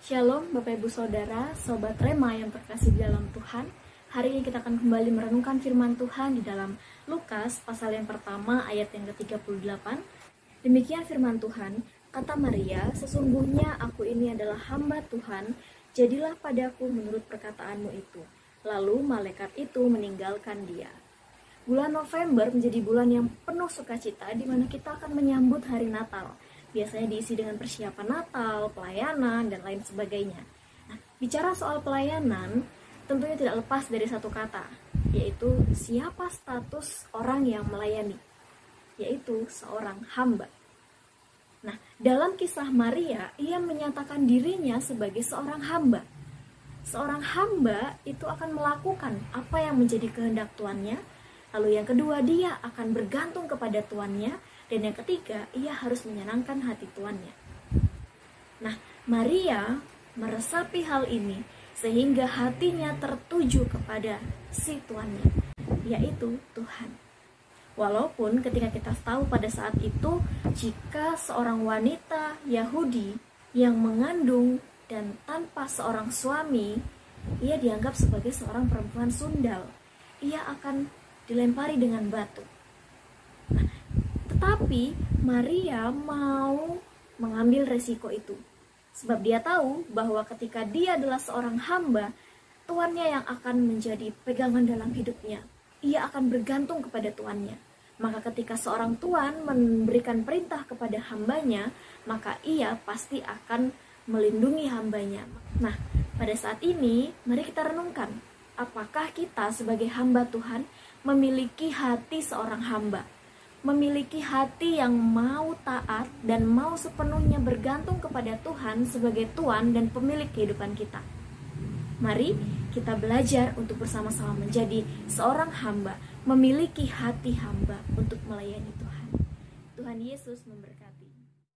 Shalom Bapak Ibu Saudara, Sobat Rema yang terkasih di dalam Tuhan. Hari ini kita akan kembali merenungkan firman Tuhan di dalam Lukas pasal yang pertama ayat yang ke-38. Demikian firman Tuhan, kata Maria, sesungguhnya aku ini adalah hamba Tuhan, jadilah padaku menurut perkataanmu itu. Lalu malaikat itu meninggalkan dia. Bulan November menjadi bulan yang penuh sukacita di mana kita akan menyambut hari Natal. Biasanya diisi dengan persiapan Natal, pelayanan, dan lain sebagainya. Nah, bicara soal pelayanan, tentunya tidak lepas dari satu kata, yaitu siapa status orang yang melayani, yaitu seorang hamba. Nah, dalam kisah Maria, ia menyatakan dirinya sebagai seorang hamba. Seorang hamba itu akan melakukan apa yang menjadi kehendak tuannya, lalu yang kedua dia akan bergantung kepada tuannya, dan yang ketiga, ia harus menyenangkan hati tuannya. Nah, Maria meresapi hal ini sehingga hatinya tertuju kepada si tuannya, yaitu Tuhan. Walaupun ketika kita tahu pada saat itu, jika seorang wanita Yahudi yang mengandung dan tanpa seorang suami, ia dianggap sebagai seorang perempuan sundal. Ia akan dilempari dengan batu. Tapi Maria mau mengambil resiko itu. Sebab dia tahu bahwa ketika dia adalah seorang hamba, tuannya yang akan menjadi pegangan dalam hidupnya. Ia akan bergantung kepada tuannya. Maka ketika seorang tuan memberikan perintah kepada hambanya, maka ia pasti akan melindungi hambanya. Nah, pada saat ini, mari kita renungkan. Apakah kita sebagai hamba Tuhan memiliki hati seorang hamba? Memiliki hati yang mau taat dan mau sepenuhnya bergantung kepada Tuhan sebagai Tuan dan pemilik kehidupan kita. Mari kita belajar untuk bersama-sama menjadi seorang hamba, memiliki hati hamba untuk melayani Tuhan. Tuhan Yesus memberkati.